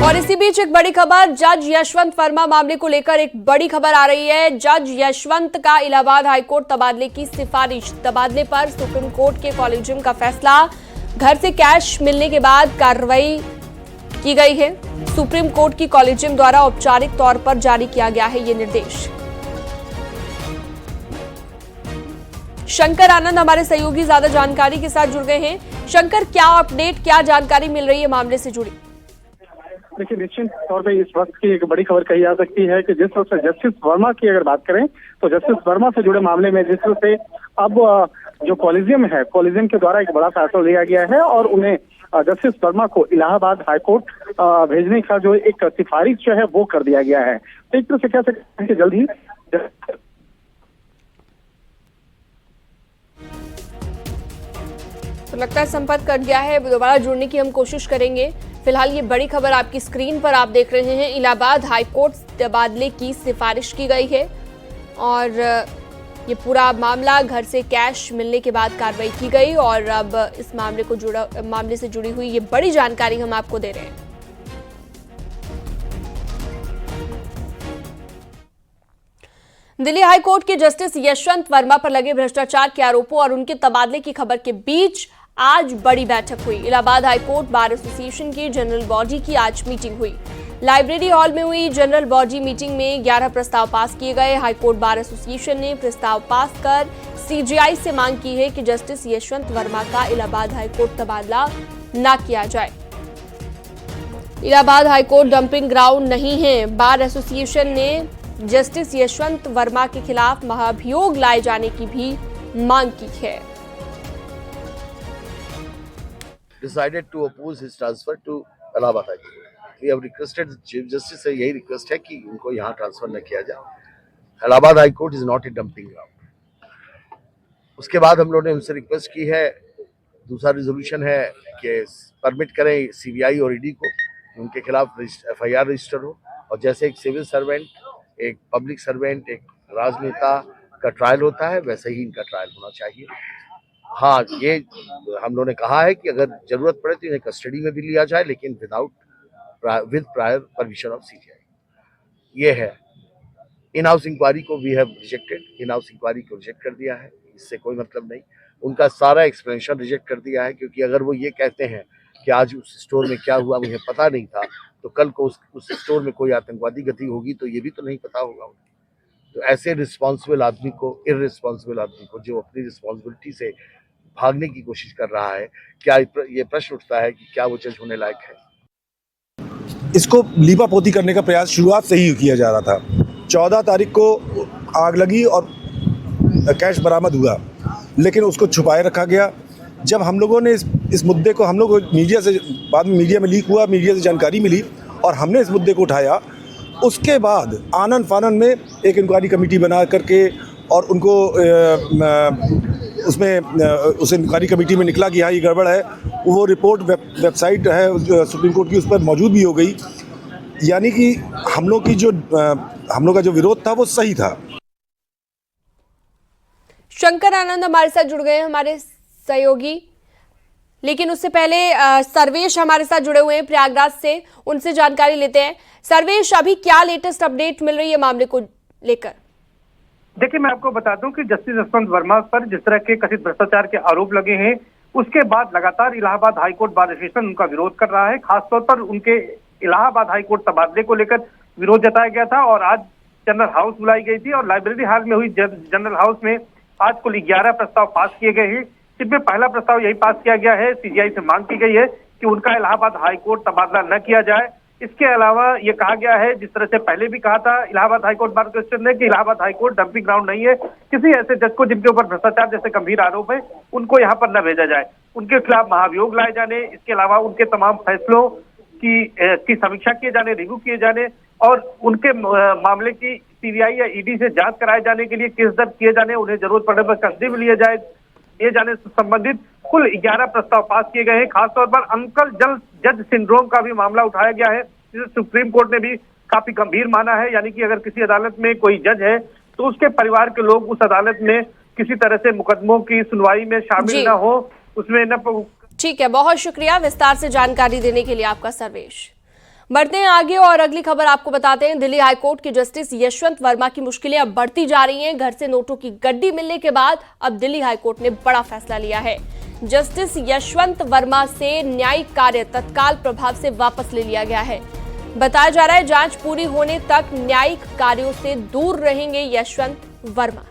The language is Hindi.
और इसी बीच एक बड़ी खबर, जज यशवंत वर्मा मामले को लेकर एक बड़ी खबर आ रही है। जज यशवंत का इलाहाबाद हाईकोर्ट तबादले की सिफारिश, तबादले पर सुप्रीम कोर्ट के कॉलेजियम का फैसला। घर से कैश मिलने के बाद कार्रवाई की गई है। सुप्रीम कोर्ट की कॉलेजियम द्वारा औपचारिक तौर पर जारी किया गया है ये निर्देश। शंकर आनंद हमारे सहयोगी ज्यादा जानकारी के साथ जुड़ गए हैं। शंकर, क्या अपडेट, क्या जानकारी मिल रही है मामले से जुड़ी? देखिए, निश्चित तौर पे इस वक्त की एक बड़ी खबर कही जा सकती है कि जिस तरह से जस्टिस वर्मा की अगर बात करें तो जस्टिस वर्मा से जुड़े मामले में जिस तरह से अब जो कॉलेजियम है, कॉलेजियम के द्वारा एक बड़ा फैसला लिया गया है और उन्हें जस्टिस वर्मा को इलाहाबाद हाईकोर्ट भेजने का जो एक सिफारिश जो है वो कर दिया गया है। तो एक तरह से कह सकते हैं कि जल्द ही तो लगता है संपर्क कट गया है, दोबारा जुड़ने की हम कोशिश करेंगे। फिलहाल ये बड़ी खबर आपकी स्क्रीन पर आप देख रहे हैं। इलाहाबाद हाईकोर्ट तबादले की सिफारिश की गई है और ये पूरा मामला घर से कैश मिलने के बाद कार्रवाई की गई और अब इस मामले से जुड़ी हुई ये बड़ी जानकारी हम आपको दे रहे हैं। दिल्ली हाईकोर्ट के जस्टिस यशवंत वर्मा पर लगे भ्रष्टाचार के आरोपों और उनके तबादले की खबर के बीच आज बड़ी बैठक हुई। इलाहाबाद हाईकोर्ट बार एसोसिएशन की जनरल बॉडी की आज मीटिंग हुई। लाइब्रेरी हॉल में हुई जनरल बॉडी मीटिंग में 11 प्रस्ताव पास किए गए। हाईकोर्ट बार एसोसिएशन ने प्रस्ताव पास कर सीजीआई से मांग की है कि जस्टिस यशवंत वर्मा का इलाहाबाद हाईकोर्ट तबादला न किया जाए। इलाहाबाद हाईकोर्ट डंपिंग ग्राउंड नहीं है। बार एसोसिएशन ने जस्टिस यशवंत वर्मा के खिलाफ महाभियोग लाए जाने की भी मांग की है। Decided to oppose his transfer to Allahabad High Court. We have requested Chief Justice से यही रिक्वेस्ट है कि उनको यहाँ ट्रांसफर न किया जाए। Allahabad high court is not a dumping ground. उसके बाद हम लोगों ने उनसे रिक्वेस्ट की है, दूसरा रिजोल्यूशन है कि परमिट करें सीबीआई और ईडी को उनके खिलाफ एफआईआर रजिस्टर हो और जैसे एक सिविल सर्वेंट, एक पब्लिक सर्वेंट, एक राजनेता का ट्रायल होता है वैसे ही इनका ट्रायल होना चाहिए। हाँ, ये हम लोगों ने कहा है कि अगर जरूरत पड़े तो इन्हें कस्टडी में भी लिया जाए, लेकिन with prior permission of CBI. ये है। इन हाउस इंक्वायरी को we have rejected. In house inquiry को रिजेक्ट कर दिया है, इससे कोई मतलब नहीं। उनका सारा एक्सप्लेनेशन रिजेक्ट कर दिया है, क्योंकि अगर वो ये कहते हैं कि आज उस स्टोर में क्या हुआ मुझे पता नहीं था, तो कल को उस स्टोर में कोई आतंकवादी गति होगी तो ये भी तो नहीं पता होगा। तो ऐसे रिस्पॉन्सिबल आदमी को, इररिस्पॉन्सिबल आदमी को जो अपनी रिस्पॉन्सिबिलिटी से भागने की कोशिश कर रहा है, क्या ये प्रश्न उठता है कि क्या वो जज होने लायक है? इसको लीपापोती करने का प्रयास शुरुआत से ही किया जा रहा था। 14 तारीख को आग लगी और कैश बरामद हुआ, लेकिन उसको छुपाए रखा गया। जब हम लोगों ने इस मुद्दे को, हम लोग मीडिया से, बाद में मीडिया में लीक हुआ, मीडिया से जानकारी मिली और हमने इस मुद्दे को उठाया। उसके बाद आनन फानन में एक इंक्वायरी कमेटी बना करके और उनको उस इंक्वायरी कमेटी में निकला कि हाँ ये गड़बड़ है। वो रिपोर्ट वेबसाइट है सुप्रीम कोर्ट की, उस पर मौजूद भी हो गई। यानी कि हम लोग का जो विरोध था वो सही था। शंकर आनंद हमारे साथ जुड़ गए हैं, हमारे सहयोगी, लेकिन उससे पहले सर्वेश हमारे साथ जुड़े हुए हैं प्रयागराज से, उनसे जानकारी लेते हैं। सर्वेश, अभी क्या लेटेस्ट अपडेट मिल रही है मामले को लेकर? देखिए, मैं आपको बता दूं कि जस्टिस यशवंत वर्मा पर जिस तरह के कथित भ्रष्टाचार के आरोप लगे हैं, उसके बाद लगातार इलाहाबाद हाईकोर्ट बार एसोसिएशन उनका विरोध कर रहा है। खासतौर पर उनके इलाहाबाद हाईकोर्ट तबादले को लेकर विरोध जताया गया था और आज जनरल हाउस बुलाई गई थी और लाइब्रेरी हॉल में हुई जनरल हाउस में आज कुल 11 प्रस्ताव पास किए गए हैं, जिसमें पहला प्रस्ताव यही पास किया गया है। सीजीआई से मांग की गई है कि उनका इलाहाबाद हाईकोर्ट तबादला न किया जाए। इसके अलावा ये कहा गया है, जिस तरह से पहले भी कहा था इलाहाबाद हाईकोर्ट बार एसोसिएशन ने, कि इलाहाबाद हाईकोर्ट डंपिंग ग्राउंड नहीं है। किसी ऐसे जज को जिनके ऊपर भ्रष्टाचार जैसे गंभीर आरोप है, उनको यहाँ पर न भेजा जाए। उनके खिलाफ महाभियोग लाए जाने, इसके अलावा उनके तमाम फैसलों की समीक्षा किए जाने, रिव्यू किए जाने और उनके मामले की सीबीआई या ईडी से जांच कराए जाने के लिए केस दर्ज किए जाने, उन्हें जरूरत पड़ने पर कस्टडी में लिए जाने से संबंधित कुल 11 प्रस्ताव पास किए गए हैं। खासतौर पर अंकल जज सिंड्रोम का भी मामला उठाया गया है, जिसे सुप्रीम कोर्ट ने भी काफी गंभीर माना है। यानी कि अगर किसी अदालत में कोई जज है तो उसके परिवार के लोग उस अदालत में किसी तरह से मुकदमों की सुनवाई में शामिल न हो, उसमें न। ठीक है, बहुत शुक्रिया विस्तार से जानकारी देने के लिए आपका सर्वेश। बढ़ते हैं आगे और अगली खबर आपको बताते हैं। दिल्ली हाईकोर्ट के जस्टिस यशवंत वर्मा की मुश्किलें अब बढ़ती जा रही हैं। घर से नोटों की गड्डी मिलने के बाद अब दिल्ली हाईकोर्ट ने बड़ा फैसला लिया है। जस्टिस यशवंत वर्मा से न्यायिक कार्य तत्काल प्रभाव से वापस ले लिया गया है। बताया जा रहा है जांच पूरी होने तक न्यायिक कार्यों से दूर रहेंगे यशवंत वर्मा।